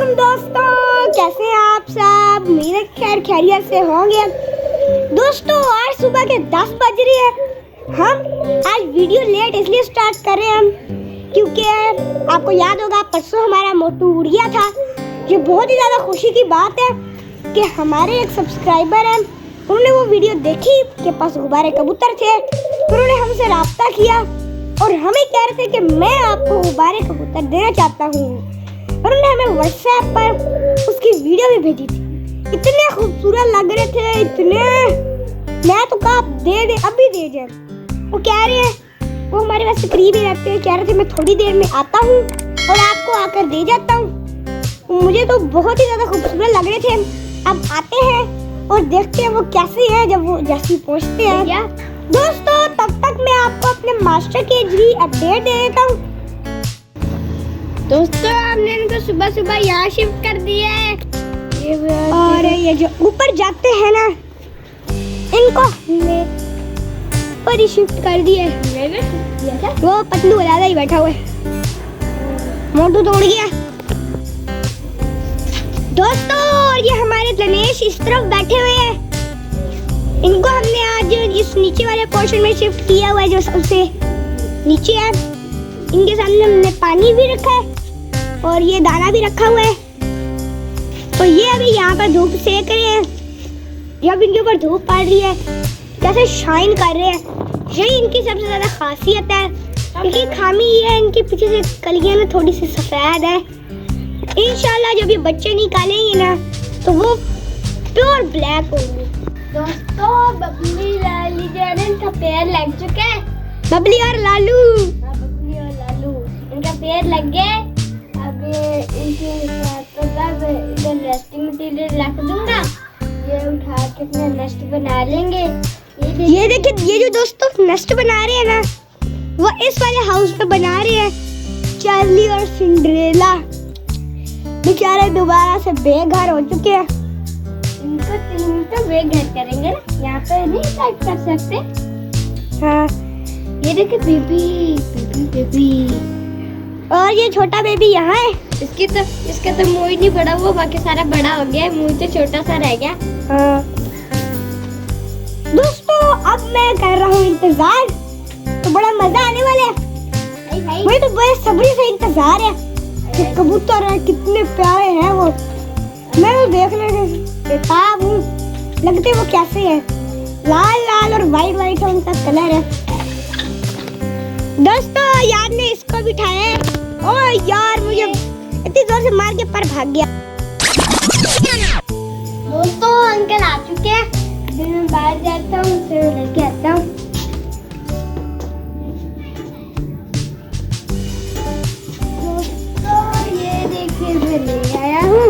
वालेकुम दोस्तों, कैसे हैं आप सब। मेरे खैर खैरियत से होंगे। दोस्तों आज सुबह के 10 बज रही है। हम आज वीडियो लेट इसलिए स्टार्ट कर रहे हैं हम क्योंकि आपको याद होगा परसों हमारा मोटू उड़ गया था। ये बहुत ही ज़्यादा खुशी की बात है कि हमारे एक सब्सक्राइबर हैं, उन्होंने वो वीडियो देखी के पास गुब्बारे कबूतर थे, तो उन्होंने हमसे रब्ता किया और हमें कह रहे थे कि मैं आपको गुब्बारे कबूतर देना चाहता हूँ। और उन्होंने हमें व्हाट्सएप पर उसकी वीडियो भी भेजी थी। इतने खूबसूरत लग रहे थे, इतने। मैं तो कहा दे दे, अभी दे जाए। वो कह रहे हैं, वो हमारे पास करीब ही रहते हैं, कह रहे थे मैं थोड़ी देर में आता हूँ और आपको आकर दे जाता हूँ। मुझे तो बहुत ही ज़्यादा खूबसूरत लग रहे थे। अब आते हैं और देखते हैं वो कैसे है जब वो जैसे पहुँचते हैं। क्या दोस्तों, तब तक मैं आपको अपने मास्टर के जी अपडेट दे देता हूँ। दोस्तों हमने इनको सुबह सुबह यहाँ शिफ्ट कर दिया है और ये जो ऊपर जाते हैं ना, इनको हमने ऊपर ही शिफ्ट कर दिया है। वो पतलू वाला ही बैठा हुआ है, मोटू तो उड़ गया। दोस्तों ये हमारे गणेश इस तरफ बैठे हुए हैं। इनको हमने आज इस नीचे वाले पोर्शन में शिफ्ट किया हुआ है जो सबसे नीचे है। इनके सामने हमने पानी भी रखा है और ये दाना भी रखा हुआ है। तो ये अभी यहाँ पर धूप सेक रहे हैं। जब इनके ऊपर धूप पड़ रही है जैसे शाइन कर रहे हैं। यही इनकी सबसे ज़्यादा खासियत है। इनकी खामी ये है, इनके पीछे से कलियाँ ना थोड़ी सी सफ़ेद है। इंशाल्लाह जब ये बच्चे निकालेंगे ना तो वो प्योर ब्लैक होंगे। दोस्तों बबली लाली जैन का पैर लग चुका है। बबली और लालू, बबली और लालू इनका पैर लग गया। अब इनके इधर रेस्टिंग मटेरियल रख दूंगा। ये उठा के अपना नेस्ट बना लेंगे। ये देखिए, ये जो दोस्तों नेस्ट बना रहे हैं ना, वो इस वाले हाउस पे बना रहे हैं। चार्ली और सिंड्रेला बेचारे दोबारा से बेघर हो चुके हैं। इनको 3 मिनट तो बेघर करेंगे ना, यहाँ पे नहीं टाइप कर सकते। हाँ ये देखिए बेबी बेबी बेबी, और ये छोटा बेबी यहाँ है। इसका तो मुंह ही नहीं बड़ा हुआ, बाकी सारा बड़ा हो गया है, मुंह तो छोटा सा रह गया। हाँ दोस्तों अब मैं कर रहा हूँ इंतजार, तो बड़ा मजा आने वाला है। मुझे तो बड़े सब्र से इंतजार है। कबूतर है, कितने प्यारे हैं वो। मैं तो देखने से बेताब हूँ। लगते वो कैसे है, लाल लाल और वाइट वाइट है उनका कलर है। दोस्तों यार ने इसको बिठाया है। ओह यार मुझे इतनी जोर से मार के पर भाग गया। दोस्तों अंकल आ चुके हैं। मैं बाहर जाता हूँ, फिर लेके आता हूँ। दोस्तों ये देखिए मैं ले आया हूँ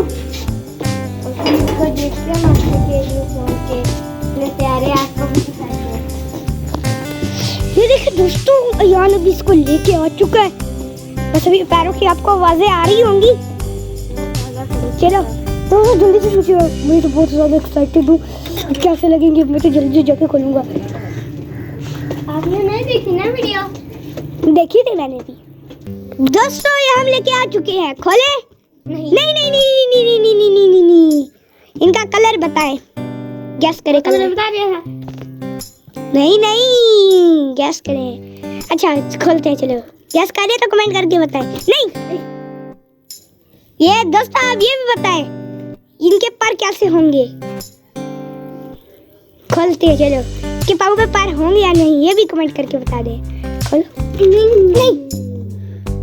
और इसको देख के मास्टर के लिए फोन के इतने प्यारे आपको भी दिखाते हैं। ये देखिए दोस्तों अयान अभी इसको लेके आ चुका है। बस अभी पैरों की आपको आवाजें आ रही होंगी। चलो तो जल्दी से सोचिए, मैं तो बहुत ज़्यादा एक्साइटेड हूँ कैसे लगेंगे। मैं तो जल्दी जाके खोलूँगा। आपने नहीं देखी ना वीडियो? देखी थी मैंने भी। दोस्तों ये हम लेके आ चुके हैं। खोले? नहीं नहीं नहीं नहीं नहीं नहीं नहीं नहीं नहीं नहीं। इनका कलर बताएं, गैस करें। कलर बता दिया था। नहीं नहीं गैस करें। अच्छा खोलते हैं, चलो गैस करें तो कमेंट करके बताएं। नहीं ये दोस्तों आप ये भी बताएं इनके पर कैसे होंगे। खोलते हैं, चलो कि पापा पे पर होंगे या नहीं ये भी कमेंट करके बता दें। खोलो। नहीं नहीं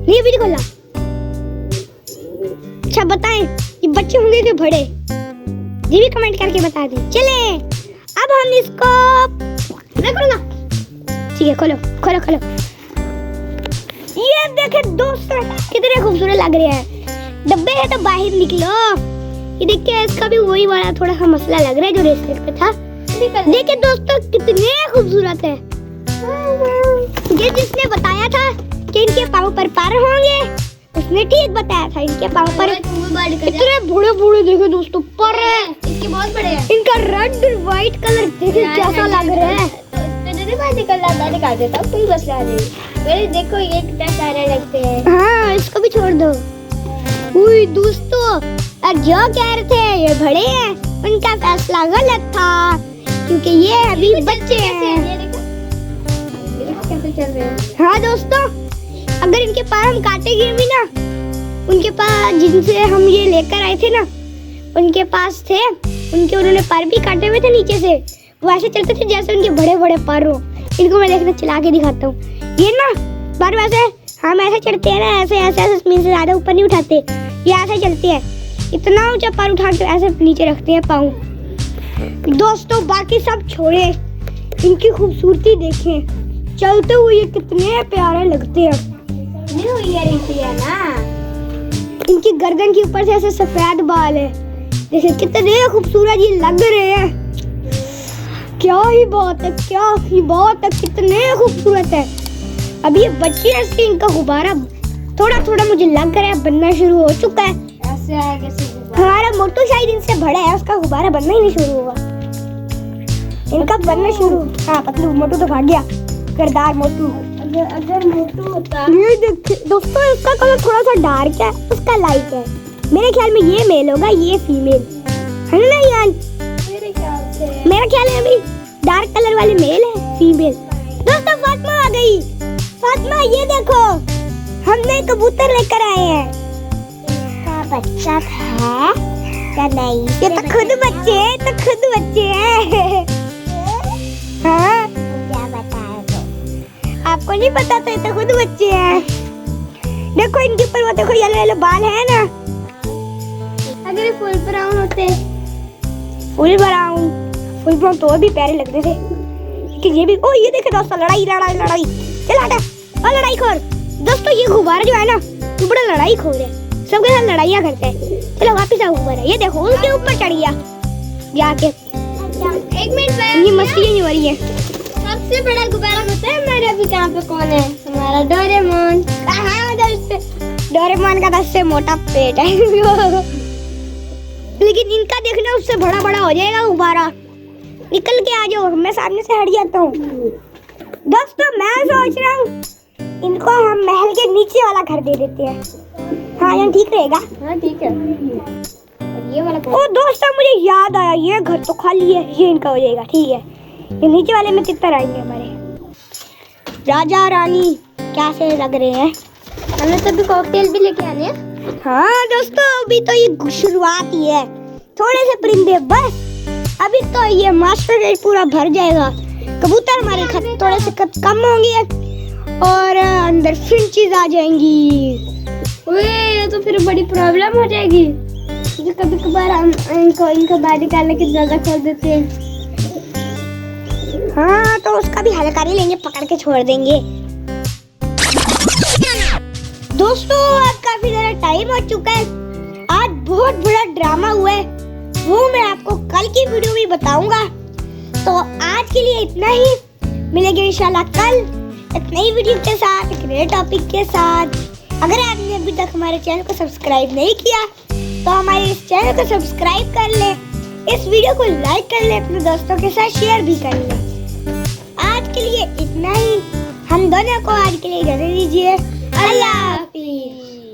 नहीं अभी नहीं खोला। अच्छा बताएं ये बच्चे होंगे कि बड़े, ये भी कमेंट करके बता दें। चले अब हम इसको मैं खोलूंगा। ठीक है खोलो खोलो खोलो। ये देखे दोस्तों कितने खूबसूरत लग रहे हैं। डब्बे है तो बाहर निकलो। ये देखिए इसका भी वही वाला थोड़ा सा मसला लग रहा है जो रेस्टेड पे था। देखिए दोस्तों कितने खूबसूरत है। ये जिसने बताया था कि इनके पाँव पर पर होंगे उसने ठीक बताया था। इनके पाँव पर इतने बड़े बड़े देखे दोस्तों पर है। इनके बहुत बड़े हैं। इनका रेड और व्हाइट कलर देखिए कैसा लग रहा है। मैं दिखा देता हूँ, तुम बस ला दे। देखो ये कितना सारे लगते हैं। हाँ इसको भी छोड़ दो। उई दोस्तों, अब जो कह रहे थे ये बड़े हैं, उनका फैसला गलत था, क्योंकि ये अभी बच्चे हैं। कैसे चल रहे हैं? हाँ दोस्तों, अगर इनके पास हम काटेंगे भी ना, उनके पास जिनसे हम ये लेकर आए थे ना, उनके पास थे, उन्होंने पर भी काटे हुए थे नीचे से, वो ऐसे चलते थे जैसे उनके बड़े बड़े पर हो। इनको मैं देखना चला के दिखाता हूँ। ये ना पर वैसे हम ऐसे चढ़ते हैं ना, ऐसे ऐसे ऐसे जमीन से ज्यादा ऊपर नहीं उठाते, ये ऐसे चलते हैं, इतना ऊंचा पर उठा के ऐसे नीचे रखते हैं पाँव। दोस्तों बाकी सब छोड़े, इनकी खूबसूरती देखें, चलते हुए ये कितने प्यारे लगते हैं। है ना, इनकी गर्दन के ऊपर से ऐसे सफेद बाल है, जैसे कितने खूबसूरत ये लग रहे हैं। क्या ही बात है, क्या ही बात है, कितने खूबसूरत है। अभी ये बच्चे ऐसे, इनका गुब्बारा थोड़ा थोड़ा मुझे लग रहा है बनना शुरू हो चुका है। ऐसे है कैसे? हमारा मोटू शायद इनसे बड़ा है, उसका गुब्बारा बनना ही नहीं शुरू हुआ, इनका बनना शुरू। हाँ पतलू, मोटू तो भाग गया, किरदार मोटू। अगर मोटू होता, ये देखिए दोस्तों, इसका कलर थोड़ा सा डार्क है, उसका लाइट है। मेरे ख्याल में ये मेल होगा, ये फीमेल है ना यार? मेरा ख्याल है अभी डार्क कलर वाले मेल है, फीमेल। दोस्तों फातिमा आ गई। फातिमा ये देखो, हमने कबूतर लेकर आए हैं। इसका बच्चा है या नहीं? ये तो खुद बच्चे हैं, तो खुद बच्चे हैं। हाँ क्या बताया तो? आपको नहीं पता तो ये तो खुद बच्चे हैं। देखो इनके ऊपर वो देखो येलो येलो बाल है ना। अगर ये फुल ब्राउन होते, फुल ब्राउन तो भी प्यारे लगते थे, कि ये भी। ओ ये देखे दोस्तों, लड़ाई लड़ाई लड़ाई, चल हटा, और लड़ाई खोर। दोस्तों ये गुब्बारा जो है ना, वो बड़ा लड़ाई खोर है, सबके साथ लड़ाइयाँ करते हैं। चलो वापिस आओ गुब्बारा, ये देखो उसके ऊपर चढ़ गया जाके। एक मिनट, ये मस्ती नहीं हो रही है। सबसे बड़ा गुब्बारा पता है हमारे अभी कहाँ पे कौन है? हमारा डोरेमोन। कहाँ उधर से? डोरेमोन का 10 से मोटा पेट है। लेकिन इनका देखना उससे बड़ा बड़ा हो जाएगा गुब्बारा। निकल के आ जाओ, मैं सामने से हट जाता हूँ। दोस्तों मैं सोच रहा हूँ इनको हम महल के नीचे वाला घर दे देते हैं। हाँ यहाँ ठीक रहेगा। हाँ ठीक है। और ये वाला ओ दोस्तों मुझे याद आया, ये घर तो खाली है, ये इनका हो जाएगा। ठीक है, ये नीचे वाले में तितर आएंगे हमारे। राजा रानी कैसे लग रहे हैं? हमें तो भी कॉकटेल भी लेके आने हैं। हाँ दोस्तों अभी तो ये शुरुआत ही है, थोड़े से परिंदे बस, अभी तो ये मास्टर पूरा भर जाएगा। कबूतर हमारे थोड़े से कम होंगे और अंदर फिंचेस आ जाएंगी। ये तो फिर बड़ी प्रॉब्लम हो जाएगी, क्योंकि कभी कभार हम इनको बाहर निकालने की ज्यादा कर देते हैं। हाँ तो उसका भी हल कर ही लेंगे, पकड़ के छोड़ देंगे। दोस्तों अब काफी ज़्यादा टाइम हो चुका है, आज बहुत बड़ा ड्रामा हुआ है, वो मैं आपको कल की वीडियो में बताऊंगा। तो आज के लिए इतना ही, मिलेंगे इंशाल्लाह कल एक नई वीडियो के साथ, एक नए टॉपिक के साथ। अगर आपने अभी तक हमारे चैनल को सब्सक्राइब नहीं किया तो हमारे इस चैनल को सब्सक्राइब कर ले, इस वीडियो को लाइक कर ले, अपने दोस्तों के साथ शेयर भी कर ले। आज के लिए इतना ही, हम दोनों को आज के लिए इजाज़त दीजिए। अल्लाह हाफिज़।